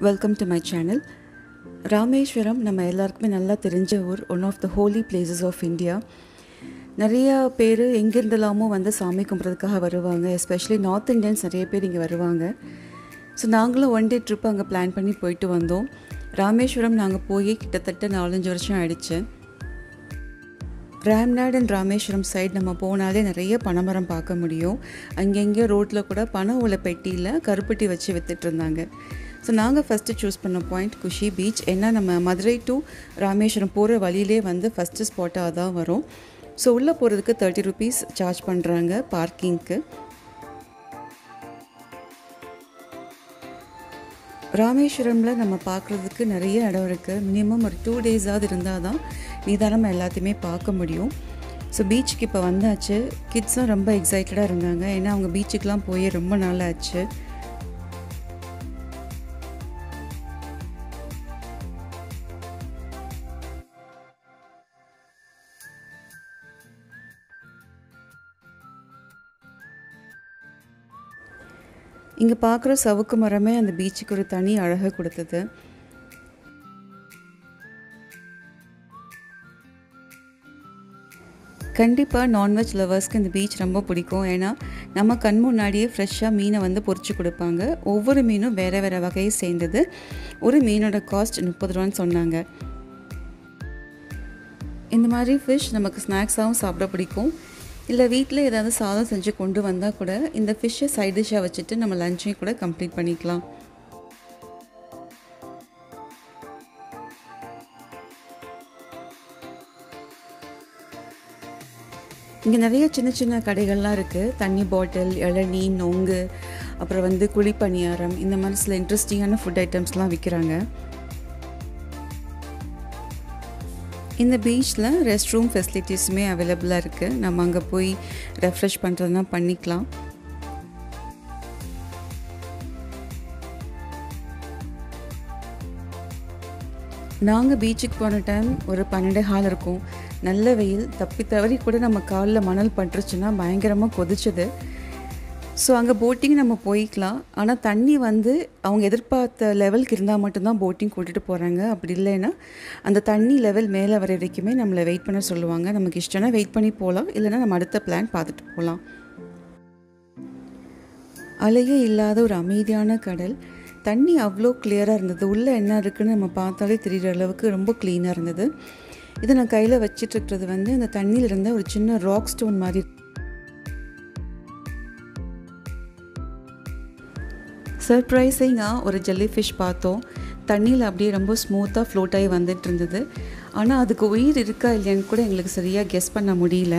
Welcome to my channel. Rameswaram நம்ம எல்லாருக்குமே நல்லா தெரிஞ்ச ஊர், one of the holy places of India. நிறைய பேர் எங்கேருந்தெல்லாமோ வந்து சாமி கும்பிட்றதுக்காக வருவாங்க. எஸ்பெஷலி நார்த் இந்தியன்ஸ் நிறைய பேர் இங்கே வருவாங்க. ஸோ நாங்களும் ஒன் டே ட்ரிப் அங்கே பிளான் பண்ணி போயிட்டு வந்தோம். ராமேஸ்வரம் நாங்கள் போய் கிட்டத்தட்ட 4-5 வருஷம் ஆயிடுச்சு. ராம்நாட் அண்ட் ராமேஸ்வரம் சைடு நம்ம போனாலே நிறைய பனைமரம் பார்க்க முடியும். அங்கங்கே ரோட்டில் கூட பனை ஓலை பெட்டியில் கருப்பட்டி வச்சு விற்றுட்டு இருந்தாங்க. ஸோ நாங்கள் ஃபஸ்ட்டு சூஸ் பண்ண பாயிண்ட் குஷி பீச். ஏன்னா நம்ம மதுரை டு ராமேஸ்வரம் போகிற வழியிலே வந்து ஃபஸ்ட்டு ஸ்பாட்டாக தான் வரும். ஸோ உள்ளே போகிறதுக்கு 30 rupees சார்ஜ் பண்ணுறாங்க பார்க்கிங்க்கு. ராமேஸ்வரமில் நம்ம பார்க்குறதுக்கு நிறைய இடம் இருக்குது. மினிமம் ஒரு 2 days இருந்தால் தான் நிதானமாக எல்லாத்தையுமே பார்க்க முடியும். ஸோ பீச்சுக்கு இப்போ வந்தாச்சு. கிட்ஸும் ரொம்ப எக்ஸைட்டடாக இருந்தாங்க. ஏன்னா அவங்க பீச்சுக்கெலாம் போய் ரொம்ப நாள் ஆச்சு. இங்கே பார்க்குற சவுக்கு மரமே அந்த பீச்சுக்கு ஒரு தனி அழகை கொடுத்தது. கண்டிப்பாக நான்வெஜ் லவர்ஸ்க்கு இந்த பீச் ரொம்ப பிடிக்கும். ஏன்னா நம்ம கண் முன்னாடியே ஃப்ரெஷ்ஷாக மீனை வந்து பொரிச்சு கொடுப்பாங்க. ஒவ்வொரு மீனும் வேறு வேறு வகையை சேர்ந்தது. ஒரு மீனோட காஸ்ட் 30 ரூபான்னு சொன்னாங்க. இந்த மாதிரி ஃபிஷ் நமக்கு ஸ்நாக்ஸாகவும் சாப்பிட பிடிக்கும். இல்லை வீட்டில் ஏதாவது சாதம் செஞ்சு கொண்டு வந்தால் கூட இந்த ஃபிஷ்ஷை சைட் டிஷ்ஷாக வச்சுட்டு நம்ம லஞ்சையும் கூட கம்ப்ளீட் பண்ணிக்கலாம். இங்கே நிறைய சின்ன சின்ன கடைகள்லாம் இருக்குது. தண்ணி பாட்டில், இளநீ, நொங்கு, அப்புறம் வந்து குழிப்பணியாரம், இந்த மாதிரி சில இன்ட்ரெஸ்டிங்கான ஃபுட் ஐட்டம்ஸ்லாம் விற்கிறாங்க. இந்த பீச்சில் ரெஸ்ட் ரூம் ஃபெசிலிட்டிஸுமே அவைலபிளாக இருக்குது. நம்ம அங்கே போய் ரெஃப்ரெஷ் பண்ணுறதுனா பண்ணிக்கலாம். நாங்கள் பீச்சுக்கு போன டைம் ஒரு 12:15 இருக்கும். நல்ல வெயில். தப்பி தவறி கூட நம்ம காலில் மணல் பட்டுருச்சுன்னா பயங்கரமாக கொதிச்சது. ஸோ அங்கே போட்டிங் நம்ம போய்க்கலாம். ஆனால் தண்ணி வந்து அவங்க எதிர்பார்த்த லெவலுக்கு இருந்தால் மட்டும்தான் போட்டிங் கூட்டிகிட்டு போகிறாங்க. அப்படி இல்லைன்னா அந்த தண்ணி லெவல் மேலே வர வரைக்குமே நம்மளை வெயிட் பண்ண சொல்லுவாங்க. நமக்கு இஷ்டம்னா வெயிட் பண்ணி போகலாம், இல்லைனா நம்ம அடுத்த பிளான் பார்த்துட்டு போகலாம். அலையே இல்லாத ஒரு அமைதியான கடல். தண்ணி அவ்வளோ கிளியராக இருந்தது. உள்ளே என்ன இருக்குதுன்னு நம்ம பார்த்தாலே தெரிகிற அளவுக்கு ரொம்ப க்ளீனாக இருந்தது. இதை நான் கையில் வச்சிட்ருக்கிறது வந்து அந்த தண்ணியில் இருந்த ஒரு சின்ன ராக் ஸ்டோன் மாதிரி. சர்ப்ரைசிங்காக ஒரு ஜெல்லி ஃபிஷ் பார்த்தோம். தண்ணியில் அப்படியே ரொம்ப ஸ்மூத்தாக ஃப்ளோட் ஆகி வந்துட்டு இருந்தது. ஆனால் அதுக்கு உயிர் இருக்கா இல்லையான்னு கூட எங்களுக்கு சரியாக கெஸ் பண்ண முடியல.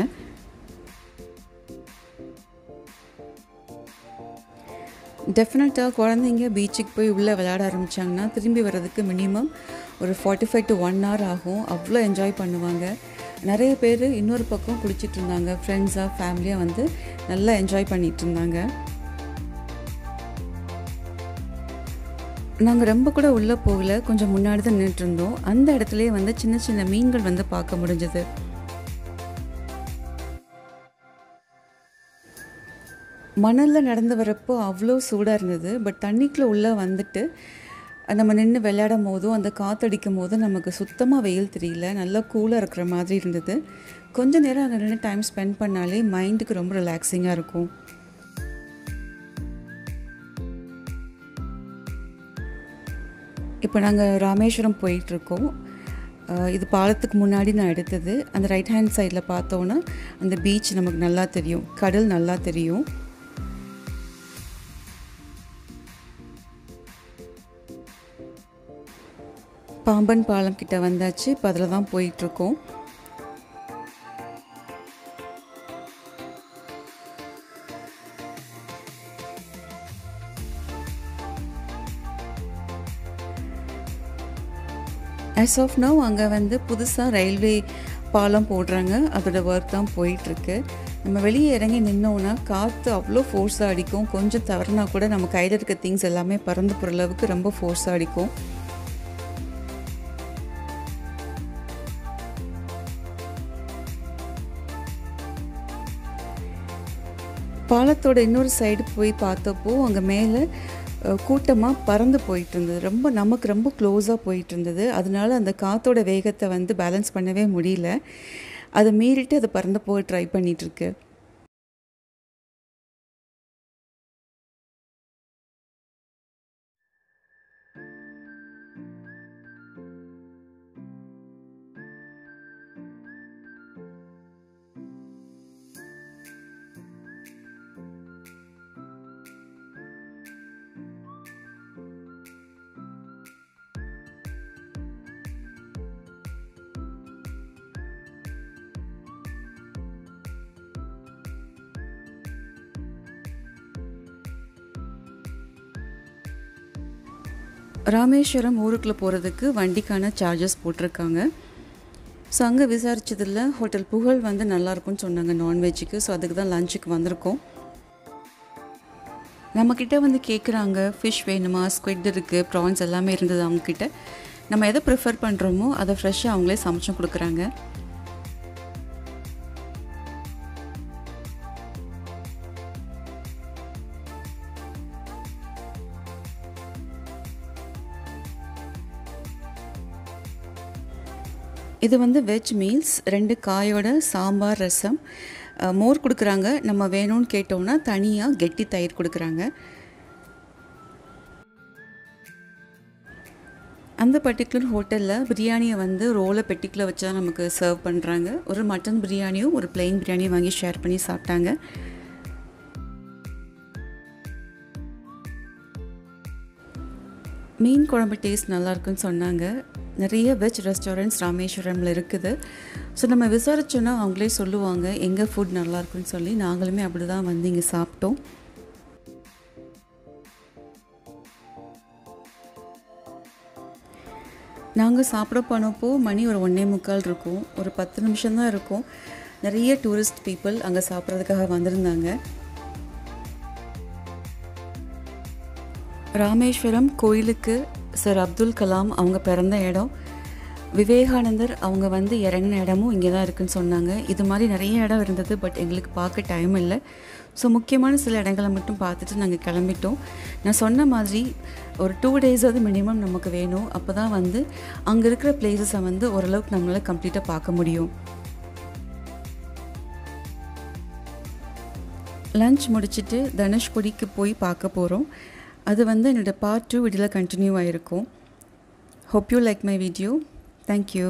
டெஃபினட்டாக குழந்தைங்க பீச்சுக்கு போய் உள்ளே விளையாட ஆரம்பித்தாங்கன்னா திரும்பி வர்றதுக்கு மினிமம் ஒரு 45 to 1 hour ஆகும். அவ்வளோ என்ஜாய் பண்ணுவாங்க. நிறைய பேர் இன்னொரு பக்கம் குளிச்சுட்டு இருந்தாங்க. ஃப்ரெண்ட்ஸாக ஃபேமிலியாக வந்து நல்லா என்ஜாய் பண்ணிகிட்டு இருந்தாங்க. நாங்கள் ரொம்ப கூட உள்ளே போகல, கொஞ்சம் முன்னாடி தான் நின்றுருந்தோம். அந்த இடத்துலையே வந்து சின்ன சின்ன மீன்கள் வந்து பார்க்க முடிஞ்சது. மணலில் நடந்து வரப்போ அவ்வளோ சூடாக இருந்தது. பட் தண்ணிக்குள்ளே உள்ளே வந்துட்டு நம்ம நின்று விளையாடும் போதும் அந்த காற்றடிக்கும் போதும் நமக்கு சுத்தமாக வெயில் தெரியல. நல்லா கூலாக இருக்கிற மாதிரி இருந்தது. கொஞ்சம் நேரம் அங்கே நின்று டைம் ஸ்பெண்ட் பண்ணாலே மைண்டுக்கு ரொம்ப ரிலாக்ஸிங்காக இருக்கும். இப்போ நாங்கள் ராமேஸ்வரம் போயிட்டுருக்கோம். இது பாலத்துக்கு முன்னாடி நான் எடுத்தது. அந்த ரைட் ஹேண்ட் சைடில் பார்த்தோன்னா அந்த பீச் நமக்கு நல்லா தெரியும், கடல் நல்லா தெரியும். பாம்பன் பாலம் கிட்ட வந்தாச்சு. இப்போ அதில் தான் போயிட்டுருக்கோம். ஆஸ் ஆஃப் நவ் அங்கே வந்து புதுசாக ரயில்வே பாலம் போடுறாங்க. அதோட ஒர்க் தான் போயிட்டுருக்கு. நம்ம வெளியே இறங்கி நின்னோன்னா காற்று அவ்வளோ ஃபோர்ஸாக அடிக்கும். கொஞ்சம் தவறுனா கூட நம்ம கையில் இருக்க திங்ஸ் எல்லாமே பறந்து போகிற அளவுக்கு ரொம்ப ஃபோர்ஸாக அடிக்கும். பாலத்தோட இன்னொரு சைடு போய் பார்த்தப்போ அங்கே மேலே கூட்டமாக பறந்து போயிட்டு இருந்தது. நமக்கு ரொம்ப க்ளோஸாக போயிட்டு இருந்தது. அதனால அந்த காற்றோட வேகத்தை வந்து பேலன்ஸ் பண்ணவே முடியல. அதை மீறிட்டு அது பறந்து போக ட்ரை பண்ணிகிட்ருக்கு. ராமேஸ்வரம் ஊருக்குள்ளே போகிறதுக்கு வண்டிக்கான சார்ஜஸ் போட்டிருக்காங்க. ஸோ அங்கே விசாரித்ததில் ஹோட்டல் புகழ் வந்து நல்லாயிருக்கும்னு சொன்னாங்க நான்வெஜ்ஜுக்கு. ஸோ அதுக்கு தான் லஞ்சுக்கு வந்திருக்கோம். நம்மக்கிட்ட வந்து கேட்குறாங்க ஃபிஷ் வேணுமா, ஸ்குவிட் இருக்குது, ப்ரான்ஸ் எல்லாமே இருந்தது அவங்கக்கிட்ட. நம்ம எதை ப்ரிஃபர் பண்ணுறோமோ அதை ஃப்ரெஷ்ஷாக அவங்களே சமைச்சும் கொடுக்குறாங்க. இது வந்து வெஜ் மீல்ஸ். 2 காயோட சாம்பார், ரசம், மோர் கொடுக்குறாங்க. நம்ம வேணும்னு கேட்டோம்னா தனியாக கெட்டி தயிர் கொடுக்குறாங்க. அந்த பர்டிகுலர் ஹோட்டலில் பிரியாணியை வந்து ரோலை பெட்டிக்குள்ளே வச்சா நமக்கு சர்வ் பண்ணுறாங்க. ஒரு மட்டன் பிரியாணியும் ஒரு பிளெயின் பிரியாணியும் வாங்கி ஷேர் பண்ணி சாப்பிட்டாங்க. மீன் குழம்பு டேஸ்ட் நல்லாயிருக்குன்னு சொன்னாங்க. நிறைய வெஜ் ரெஸ்டாரண்ட்ஸ் ராமேஸ்வரமில் இருக்குது. ஸோ நம்ம விசாரிச்சோன்னா அவங்களே சொல்லுவாங்க எங்கே ஃபுட் நல்லாயிருக்குன்னு சொல்லி. நாங்களுமே அப்படி தான் வந்து இங்கே சாப்பிட்டோம். நாங்கள் சாப்பிட போனப்போ மணி ஒரு 1:45 இருக்கும். ஒரு 10 நிமிஷம் தான் இருக்கும். நிறைய டூரிஸ்ட் பீப்புள் அங்கே சாப்பிட்றதுக்காக வந்திருந்தாங்க. ராமேஸ்வரம் கோயிலுக்கு சர் அப்துல் கலாம் அவங்க பிறந்த இடம், விவேகானந்தர் அவங்க வந்து இறங்கின இடமும் இங்கே தான் இருக்குதுன்னு சொன்னாங்க. இது மாதிரி நிறைய இடம் இருந்தது. பட் எங்களுக்கு பார்க்க டைம் இல்லை. ஸோ முக்கியமான சில இடங்களை மட்டும் பார்த்துட்டு நாங்கள் கிளம்பிட்டோம். நான் சொன்ன மாதிரி ஒரு 2 டேஸாவது மினிமம் நமக்கு வேணும். அப்போ தான் வந்து அங்கே இருக்கிற பிளேசஸை வந்து ஓரளவுக்கு நம்மளால் கம்ப்ளீட்டாக பார்க்க முடியும். லன்ச் முடிச்சுட்டு தனுஷ்கோடிக்கு போய் பார்க்க போகிறோம். அது வந்து என்னோடய பார்ட் 2 வீடியோவில் கண்டினியூ ஆகிருக்கும். Hope you like my video. Thank you.